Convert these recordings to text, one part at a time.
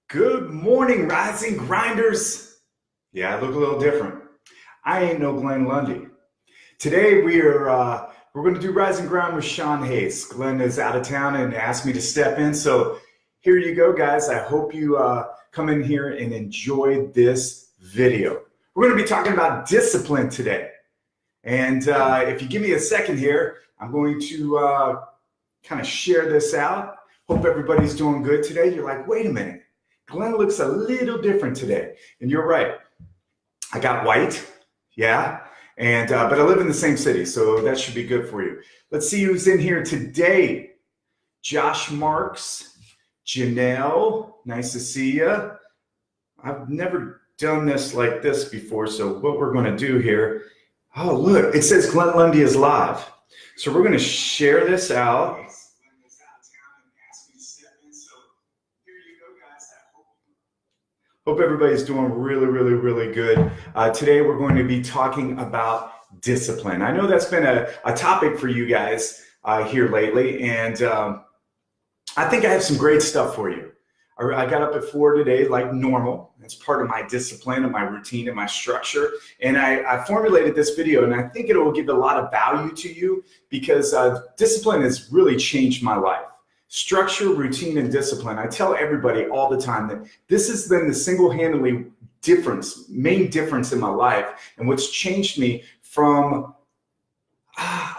Good morning, rising grinders. Yeah, I look a little different. I ain't no Glenn Lundy. Today we're going to do Rise and Grind with Shawn Hays. Glenn is out of town and asked me to step in, so here you go, guys. I hope you come in here and enjoy this video. We're going to be talking about discipline today, and if you give me a second here, I'm going to kind of share this out. Hope everybody's doing good today. You're like, wait a minute. Glenn looks a little different today, and you're right. I got white, yeah, and but I live in the same city, so that should be good for you. Let's see who's in here today. Josh Marks, Janelle, nice to see you. I've never done this like this before, so what we're going to do here, oh, look, it says Glenn Lundy is live. So we're going to share this out. Hope everybody's doing really good. Today we're going to be talking about discipline. I know that's been a topic for you guys here lately, and I think I have some great stuff for you. I got up at 4 today like normal. It's part of my discipline and my routine and my structure. And I formulated this video, and I think it will give a lot of value to you because discipline has really changed my life. Structure, routine, and discipline. I tell everybody all the time that this has been the single-handedly main difference in my life, and what's changed me from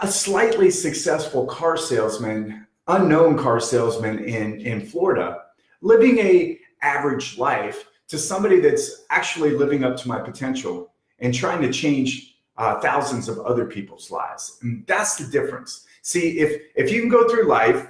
a slightly successful car salesman, unknown car salesman in Florida, living a average life, to somebody that's actually living up to my potential and trying to change thousands of other people's lives. And that's the difference. See, if you can go through life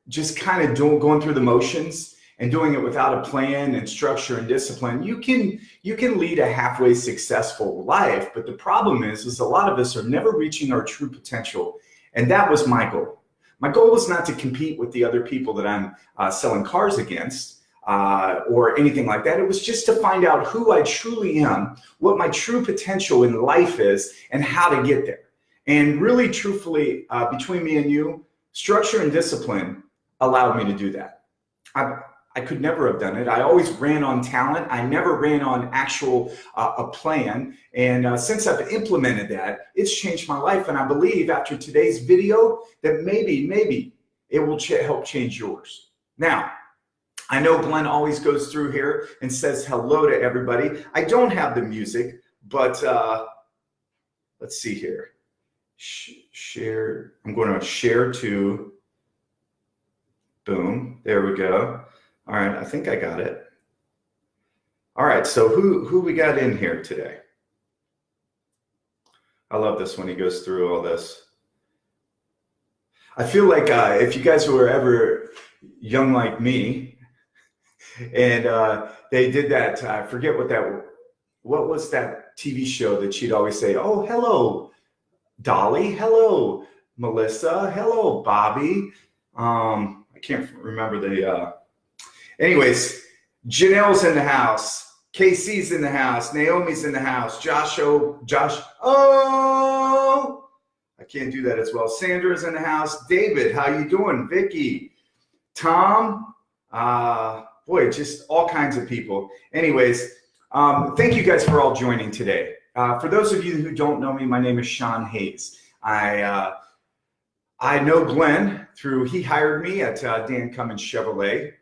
just kind of going through the motions and doing it without a plan and structure and discipline, you can lead a halfway successful life. But the problem is a lot of us are never reaching our true potential. And that was my goal. My goal was not to compete with the other people that I'm selling cars against or anything like that. It was just to find out who I truly am, what my true potential in life is, and how to get there. And really, truthfully, between me and you, structure and discipline allowed me to do that. I could never have done it. I always ran on talent. I never ran on actual a plan. And since I've implemented that, it's changed my life. And I believe after today's video that maybe it will help change yours. Now, I know Glenn always goes through here and says hello to everybody. I don't have the music, but let's see here. Share. I'm going to share to. Boom. There we go. All right. I think I got it. All right. So who we got in here today? I love this when he goes through all this. I feel like if you guys were ever young like me, and they did that. I forget what was that TV show that she'd always say, "Oh, hello, Dolly. Hello, Melissa. Hello, Bobby." I can't remember the, anyways, Janelle's in the house. Casey's in the house. Naomi's in the house. Josh, I can't do that as well. Sandra's in the house. David, how you doing? Vicky, Tom, boy, just all kinds of people. Anyways, thank you guys for all joining today. For those of you who don't know me, my name is Shawn Hays. I know Glenn he hired me at Dan Cummins Chevrolet,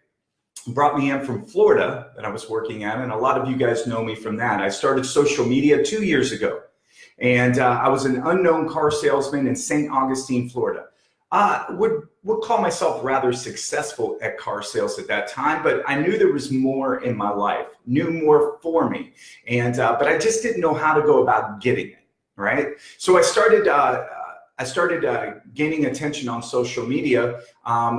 brought me in from Florida that I was working at, and a lot of you guys know me from that. I started social media 2 years ago, and I was an unknown car salesman in St. Augustine, Florida. Would call myself rather successful at car sales at that time, but I knew there was more in my life, knew more for me, and but I just didn't know how to go about getting it, right? So I started gaining attention on social media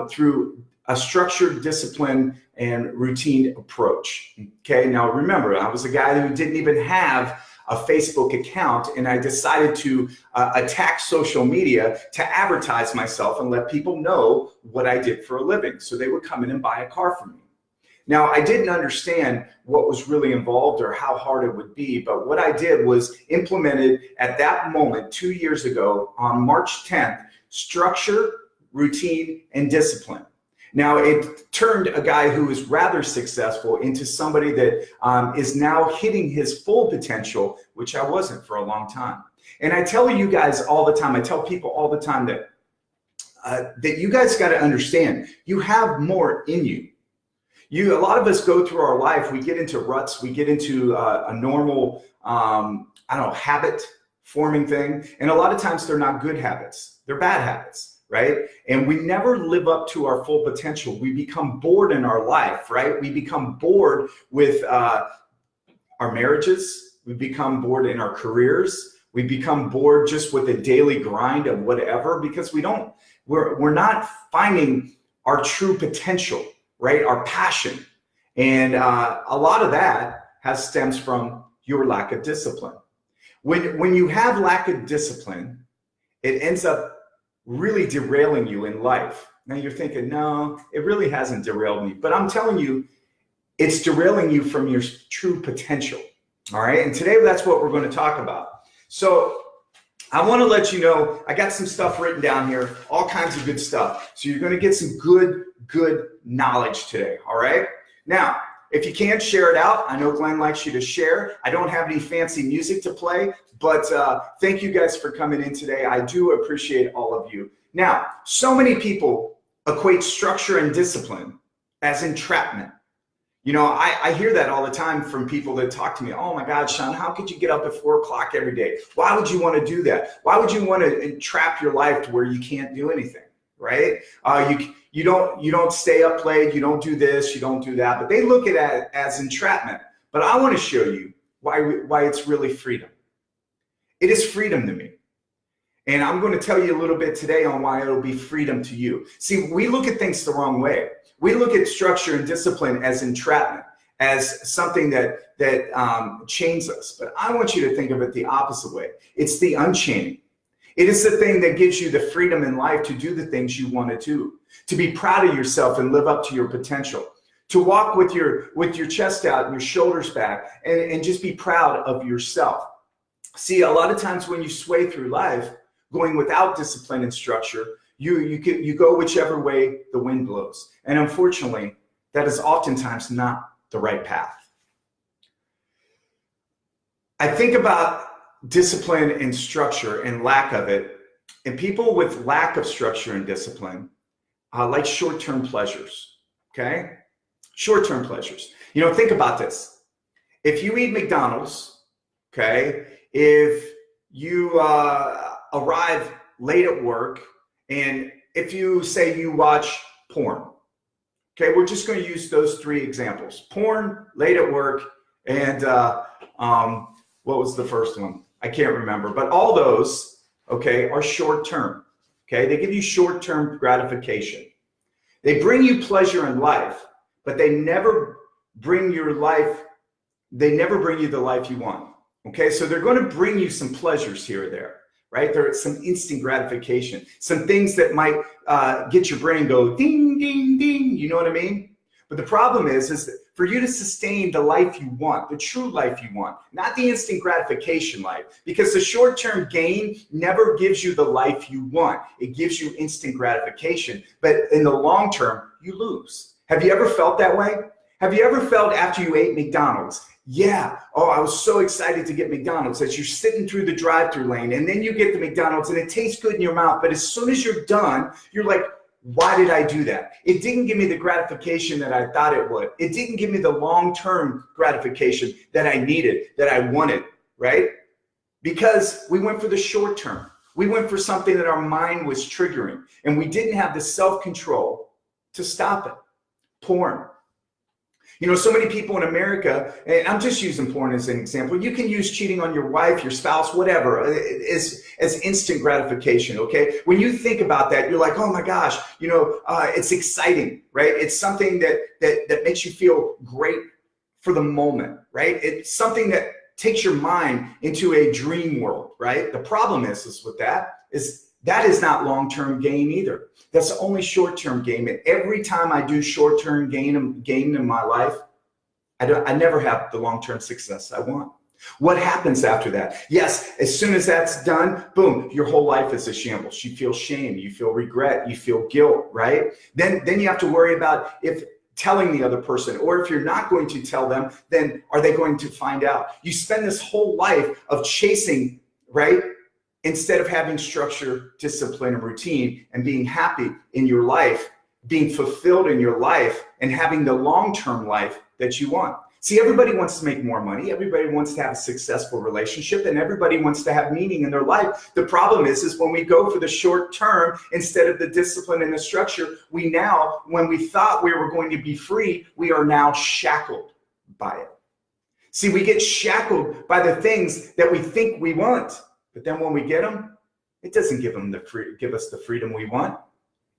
through a structured, discipline, and routine approach. Okay, now remember, I was a guy who didn't even have a Facebook account, and I decided to attack social media to advertise myself and let people know what I did for a living, so they would come in and buy a car from me. Now, I didn't understand what was really involved or how hard it would be, but what I did was implemented at that moment 2 years ago on March 10th, structure, routine, and discipline. Now, it turned a guy who was rather successful into somebody that is now hitting his full potential, which I wasn't for a long time. And I tell you guys all the time, I tell people all the time that that you guys got to understand, you have more in you. A lot of us go through our life, we get into ruts, we get into a normal, I don't know, habit forming thing. And a lot of times they're not good habits, they're bad habits, right? And we never live up to our full potential. We become bored in our life, right? We become bored with our marriages. We become bored in our careers. We become bored just with the daily grind of whatever, because we're not finding our true potential, right? Our passion. And a lot of that stems from your lack of discipline. When you have lack of discipline, it ends up really derailing you in life. Now you're thinking, no, it really hasn't derailed me. But I'm telling you, it's derailing you from your true potential. All right. And today that's what we're going to talk about. So I want to let you know, I got some stuff written down here, all kinds of good stuff. So you're going to get some good knowledge today. All right. Now, if you can, share it out. I know Glenn likes you to share. I don't have any fancy music to play, but thank you guys for coming in today. I do appreciate all of you. Now, so many people equate structure and discipline as entrapment. You know, I hear that all the time from people that talk to me. Oh my God, Shawn, how could you get up at 4 o'clock every day? Why would you want to do that? Why would you want to entrap your life to where you can't do anything, right? You don't stay up late, you don't do this, you don't do that, but they look at it as entrapment. But I want to show you why it's really freedom. It is freedom to me. And I'm going to tell you a little bit today on why it'll be freedom to you. See, we look at things the wrong way. We look at structure and discipline as entrapment, as something that chains us. But I want you to think of it the opposite way. It's the unchaining. It is the thing that gives you the freedom in life to do the things you want to do, to be proud of yourself and live up to your potential, to walk with your chest out and your shoulders back and just be proud of yourself. See, a lot of times when you sway through life, going without discipline and structure, you go whichever way the wind blows. And unfortunately, that is oftentimes not the right path. I think about discipline and structure and lack of it, and people with lack of structure and discipline like short-term pleasures, okay? Short-term pleasures. You know, think about this. If you eat McDonald's, okay, if you arrive late at work, and if you say you watch porn, okay, we're just going to use those 3 examples. Porn, late at work, and what was the first one? I can't remember. But all those, okay, are short-term, okay? They give you short-term gratification. They bring you pleasure in life, but they never bring you the life you want, okay? So they're going to bring you some pleasures here or there. Right? There's some instant gratification, some things that might get your brain go ding, ding, ding. You know what I mean? But the problem is that for you to sustain the life you want, the true life you want, not the instant gratification life, because the short-term gain never gives you the life you want. It gives you instant gratification, but in the long term, you lose. Have you ever felt that way? Have you ever felt after you ate McDonald's? Yeah, oh, I was so excited to get McDonald's that you're sitting through the drive-through lane and then you get the McDonald's and it tastes good in your mouth. But as soon as you're done, you're like, why did I do that? It didn't give me the gratification that I thought it would. It didn't give me the long-term gratification that I needed, that I wanted, right? Because we went for the short term. We went for something that our mind was triggering and we didn't have the self-control to stop it. Porn. You know, so many people in America, and I'm just using porn as an example, you can use cheating on your wife, your spouse, whatever, as instant gratification, okay? When you think about that, you're like, oh my gosh, you know, it's exciting, right? It's something that makes you feel great for the moment, right? It's something that takes your mind into a dream world, right? The problem is with that is not long-term gain either. That's only short-term gain. And every time I do short-term gain in my life, I never have the long-term success I want. What happens after that? Yes, as soon as that's done, boom, your whole life is a shambles. You feel shame, you feel regret, you feel guilt, right? Then you have to worry about if telling the other person, or if you're not going to tell them, then are they going to find out? You spend this whole life of chasing, right? Instead of having structure, discipline, and routine, and being happy in your life, being fulfilled in your life, and having the long-term life that you want. See, everybody wants to make more money. Everybody wants to have a successful relationship, and everybody wants to have meaning in their life. The problem is when we go for the short term instead of the discipline and the structure, we now, when we thought we were going to be free, we are now shackled by it. See, we get shackled by the things that we think we want, but then when we get them, it doesn't give us the freedom we want.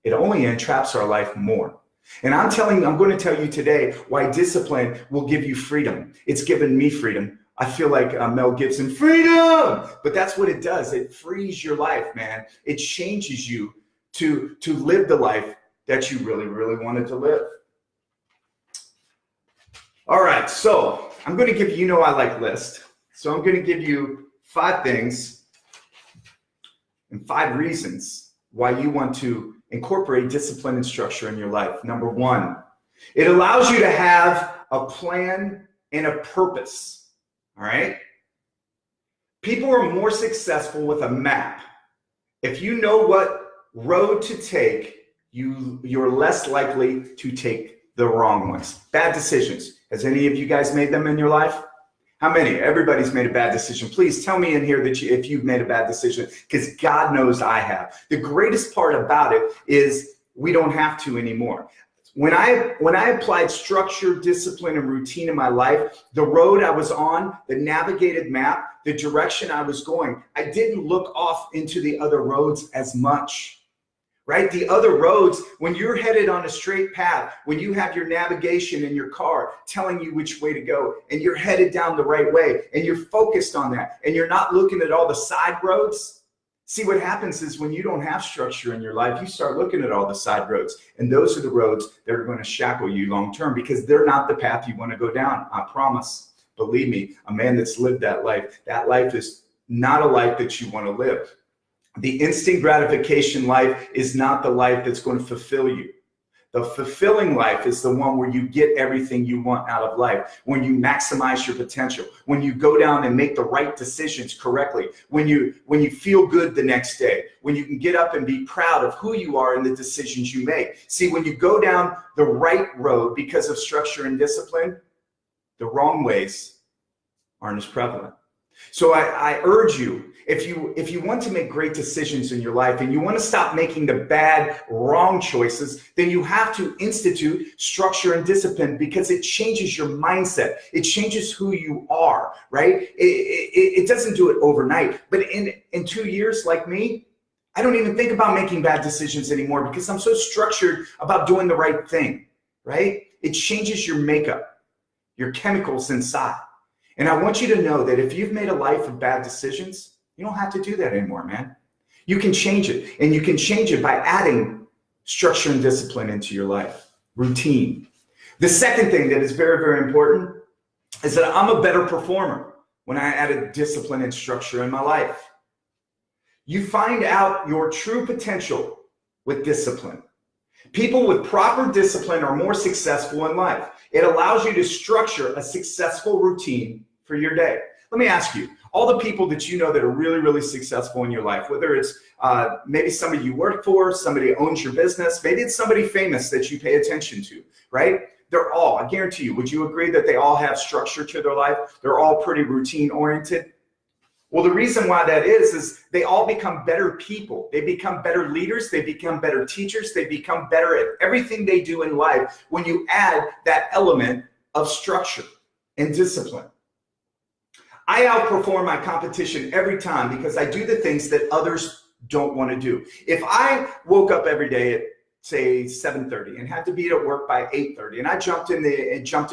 It only entraps our life more. And I'm going to tell you today why discipline will give you freedom. It's given me freedom. I feel like Mel Gibson, freedom! But that's what it does. It frees your life, man. It changes you to live the life that you really, really wanted to live. All right, so I'm going to give you, I like list. So I'm going to give you 5 things and 5 reasons why you want to incorporate discipline and structure in your life. Number 1, it allows you to have a plan and a purpose. All right? People are more successful with a map. If you know what road to take, you're less likely to take the wrong ones. Bad decisions. Has any of you guys made them in your life? How many? Everybody's made a bad decision. Please tell me in here that if you've made a bad decision, because God knows I have. The greatest part about it is we don't have to anymore. When I applied structure, discipline, and routine in my life, the road I was on, the navigated map, the direction I was going, I didn't look off into the other roads as much. Right? The other roads, when you're headed on a straight path, when you have your navigation in your car telling you which way to go, and you're headed down the right way, and you're focused on that, and you're not looking at all the side roads. See, what happens is when you don't have structure in your life, you start looking at all the side roads, and those are the roads that are going to shackle you long term, because they're not the path you want to go down. I promise. Believe me, a man that's lived that life is not a life that you want to live. The instant gratification life is not the life that's going to fulfill you. The fulfilling life is the one where you get everything you want out of life, when you maximize your potential, when you go down and make the right decisions correctly, when you feel good the next day, when you can get up and be proud of who you are and the decisions you make. See, when you go down the right road because of structure and discipline, the wrong ways aren't as prevalent. So I urge you, if you want to make great decisions in your life and you want to stop making the bad, wrong choices, then you have to institute structure and discipline, because it changes your mindset. It changes who you are, right? It doesn't do it overnight, but in 2 years, like me, I don't even think about making bad decisions anymore, because I'm so structured about doing the right thing, right? It changes your makeup, your chemicals inside. And I want you to know that if you've made a life of bad decisions, you don't have to do that anymore, man. You can change it, and you can change it by adding structure and discipline into your life, routine. The second thing that is very, very important is that I'm a better performer when I added discipline and structure in my life. You find out your true potential with discipline. People with proper discipline are more successful in life. It allows you to structure a successful routine for your day. Let me ask you, all the people that you know that are really, really successful in your life, whether it's maybe somebody you work for, somebody owns your business, maybe it's somebody famous that you pay attention to, right? They're all, I guarantee you, would you agree that they all have structure to their life? They're all pretty routine oriented. Well, the reason why that is they all become better people. They become better leaders. They become better teachers. They become better at everything they do in life when you add that element of structure and discipline. I outperform my competition every time because I do the things that others don't want to do. If I woke up every day at, say, 7:30 and had to be at work by 8:30, and I jumped in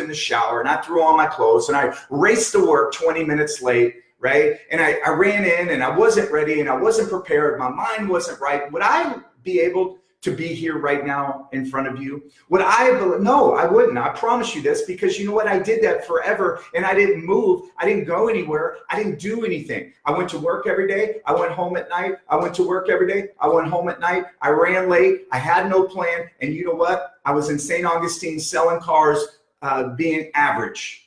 the shower and I threw on my clothes and I raced to work 20 minutes late, right? And I ran in and I wasn't ready and I wasn't prepared. My mind wasn't right. Would I be able to be here right now in front of you? Would I? No, I wouldn't. I promise you this, because you know what? I did that forever, and I didn't move. I didn't go anywhere. I didn't do anything. I went to work every day. I went home at night. I went to work every day. I went home at night. I ran late. I had no plan. And you know what? I was in St. Augustine selling cars, being average.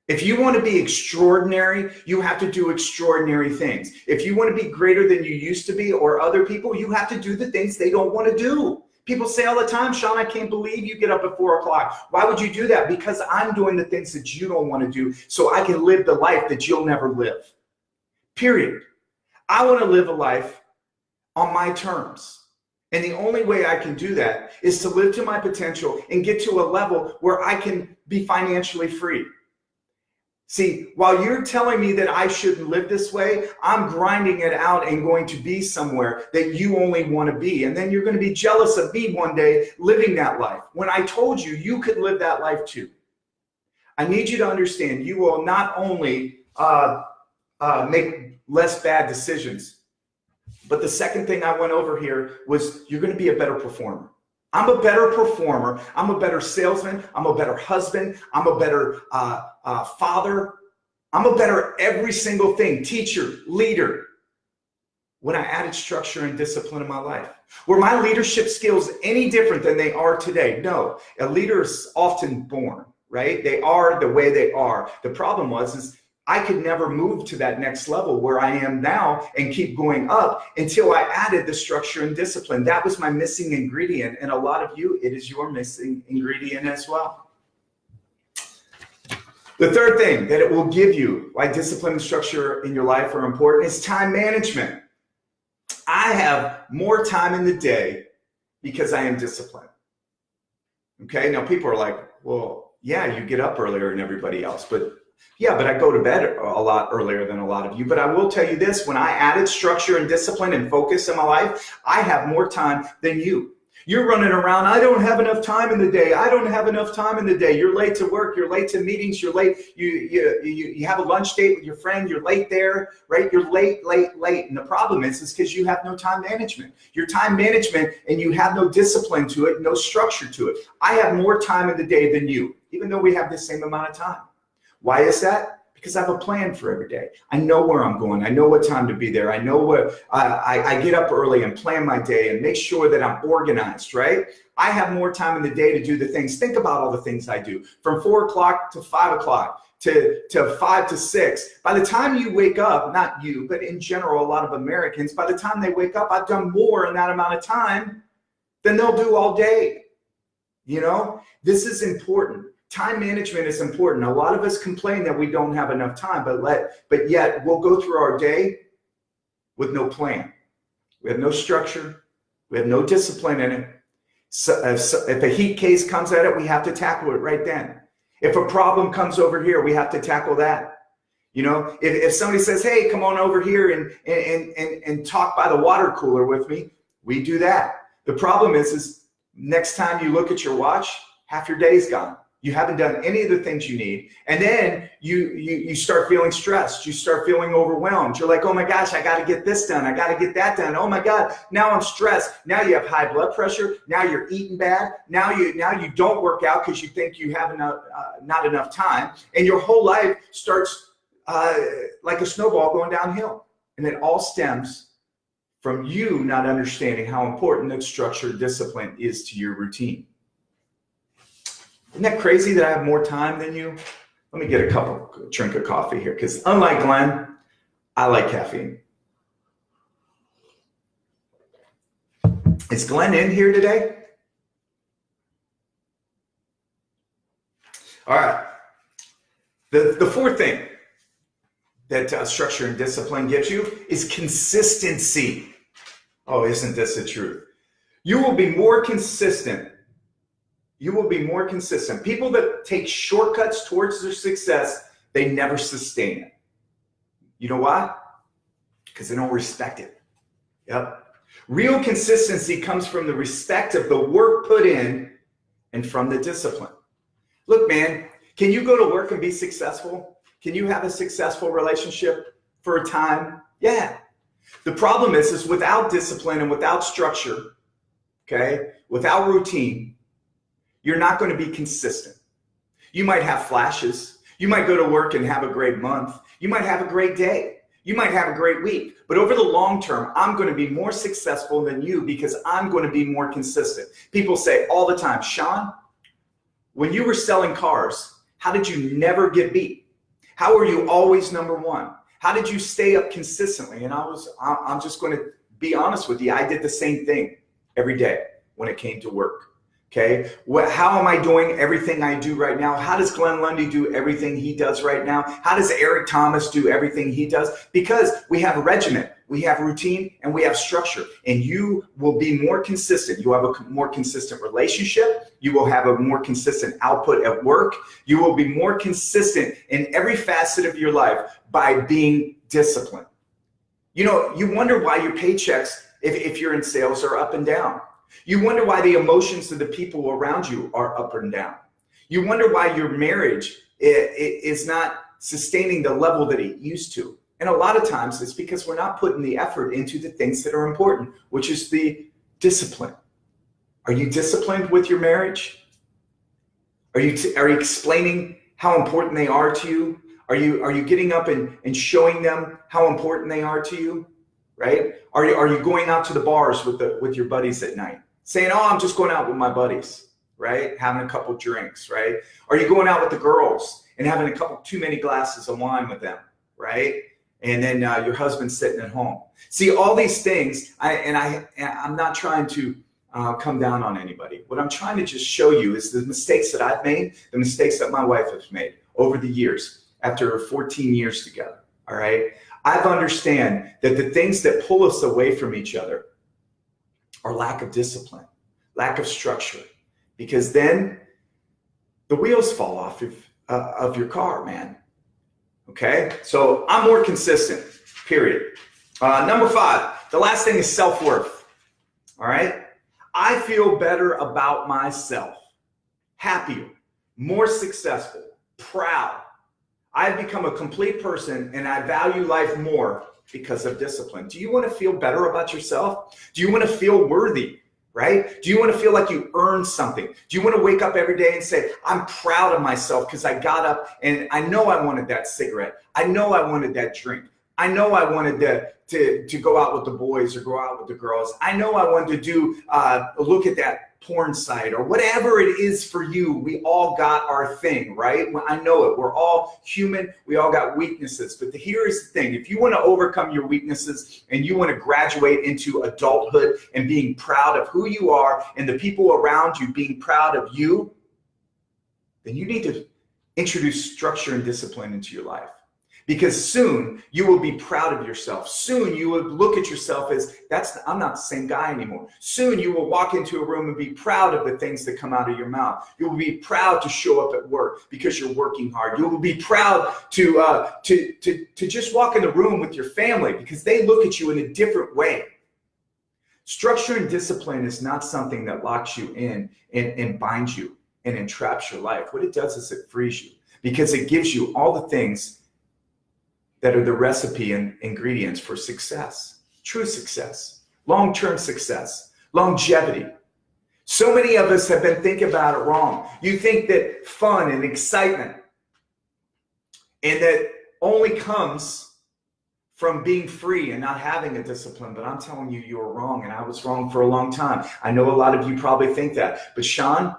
If you want to be extraordinary, you have to do extraordinary things. If you want to be greater than you used to be or other people, you have to do the things they don't want to do. People say all the time, Shawn, I can't believe you get up at 4 o'clock. Why would you do that? Because I'm doing the things that you don't want to do so I can live the life that you'll never live. Period. I want to live a life on my terms. And the only way I can do that is to live to my potential and get to a level where I can be financially free. See, while you're telling me that I shouldn't live this way, I'm grinding it out and going to be somewhere that you only want to be. And then you're going to be jealous of me one day living that life, when I told you you could live that life too. I need you to understand, you will not only make less bad decisions, but the second thing I went over here was you're going to be a better performer. I'm a better performer. I'm a better salesman. I'm a better husband. I'm a better father. I'm a better every single thing, teacher, leader, when I added structure and discipline in my life. Were my leadership skills any different than they are today? No. A leader is often born, right? They are the way they are. The problem is I could never move to that next level where I am now and keep going up until I added the structure and discipline. That was my missing ingredient. And a lot of you, it is your missing ingredient as well. The third thing that it will give you, why discipline and structure in your life are important, is time management. I have more time in the day because I am disciplined. Okay, now people are like, well, yeah, you get up earlier than everybody else, but I go to bed a lot earlier than a lot of you. But I will tell you this, when I added structure and discipline and focus in my life, I have more time than you. You're running around, I don't have enough time in the day. I don't have enough time in the day. You're late to work, you're late to meetings, you're late, you have a lunch date with your friend, you're late there, right? You're late. And the problem is because you have no time management. Your time management, and you have no discipline to it, no structure to it. I have more time in the day than you, even though we have the same amount of time. Why is that? Because I have a plan for every day. I know where I'm going. I know what time to be there. I know what I get up early and plan my day and make sure that I'm organized, right? I have more time in the day to do the things. Think about all the things I do from 4 o'clock to 5 o'clock to 5 to 6. By the time you wake up, not you, but in general, a lot of Americans, by the time they wake up, I've done more in that amount of time than they'll do all day. You know, this is important. Time management is important. A lot of us complain that we don't have enough time, but yet we'll go through our day with no plan. We have no structure. We have no discipline in it. So if a heat case comes at it, we have to tackle it right then. If a problem comes over here, we have to tackle that. You know, if somebody says, hey, come on over here and talk by the water cooler with me, we do that. The problem is next time you look at your watch, half your day's gone. You haven't done any of the things you need. And then you start feeling stressed. You start feeling overwhelmed. You're like, oh my gosh, I got to get this done. I got to get that done. Oh my God, now I'm stressed. Now you have high blood pressure. Now you're eating bad. Now you don't work out because you think you have not enough time. And your whole life starts like a snowball going downhill. And it all stems from you not understanding how important that structured discipline is to your routine. Isn't that crazy that I have more time than you? Let me get a drink of coffee here, because unlike Glenn, I like caffeine. Is Glenn in here today? All right. The fourth thing that structure and discipline gives you is consistency. Oh, isn't this the truth? You will be more consistent. You will be more consistent. People that take shortcuts towards their success, they never sustain it. You know why? Because they don't respect it. Yep. Real consistency comes from the respect of the work put in and from the discipline. Look, man, can you go to work and be successful? Can you have a successful relationship for a time? Yeah. The problem is without discipline and without structure, okay? Without routine, you're not going to be consistent. You might have flashes. You might go to work and have a great month. You might have a great day. You might have a great week. But over the long term, I'm going to be more successful than you because I'm going to be more consistent. People say all the time, Shawn, when you were selling cars, how did you never get beat? How were you always number one? How did you stay up consistently? And I'm just going to be honest with you. I did the same thing every day when it came to work. Okay, how am I doing everything I do right now? How does Glenn Lundy do everything he does right now? How does Eric Thomas do everything he does? Because we have a regimen, we have routine, and we have structure. And you will be more consistent. You have a more consistent relationship. You will have a more consistent output at work. You will be more consistent in every facet of your life by being disciplined. You know, you wonder why your paychecks, if you're in sales, are up and down. You wonder why the emotions of the people around you are up and down. You wonder why your marriage is not sustaining the level that it used to. And a lot of times it's because we're not putting the effort into the things that are important, which is the discipline. Are you disciplined with your marriage? Are you explaining how important they are to you? Are you getting up and showing them how important they are to you? Right? Are you going out to the bars with your buddies at night? Saying, oh, I'm just going out with my buddies, right? Having a couple drinks, right? Are you going out with the girls and having a couple too many glasses of wine with them, right? And then your husband's sitting at home. See, all these things, I'm not trying to come down on anybody. What I'm trying to just show you is the mistakes that I've made, the mistakes that my wife has made over the years after 14 years together, all right? I've understand that the things that pull us away from each other are lack of discipline, lack of structure, because then the wheels fall off of your car, man. Okay, so I'm more consistent, period. Number 5, the last thing is self-worth. All right, I feel better about myself, happier, more successful, proud. I've become a complete person and I value life more because of discipline. Do you want to feel better about yourself? Do you want to feel worthy, right? Do you want to feel like you earned something? Do you want to wake up every day and say, I'm proud of myself because I got up and I know I wanted that cigarette. I know I wanted that drink. I know I wanted to go out with the boys or go out with the girls. I know I wanted to do look at that porn site or whatever it is for you. We all got our thing, right? I know it. We're all human. We all got weaknesses. But here is the thing. If you want to overcome your weaknesses and you want to graduate into adulthood and being proud of who you are and the people around you being proud of you, then you need to introduce structure and discipline into your life. Because soon you will be proud of yourself. Soon you will look at yourself as, I'm not the same guy anymore. Soon you will walk into a room and be proud of the things that come out of your mouth. You will be proud to show up at work because you're working hard. You will be proud to just walk in the room with your family because they look at you in a different way. Structure and discipline is not something that locks you in and binds you and entraps your life. What it does is it frees you because it gives you all the things that are the recipe and ingredients for success, true success, long-term success, longevity. So many of us have been thinking about it wrong. You think that fun and excitement and that only comes from being free and not having a discipline, but I'm telling you, you're wrong, and I was wrong for a long time. I know a lot of you probably think that, but Shawn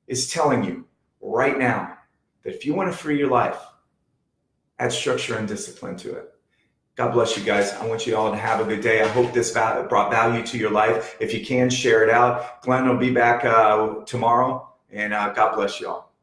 is telling you right now that if you want to free your life, add structure and discipline to it. God bless you guys. I want you all to have a good day. I hope this brought value to your life. If you can, share it out. Glenn will be back tomorrow, and God bless you all.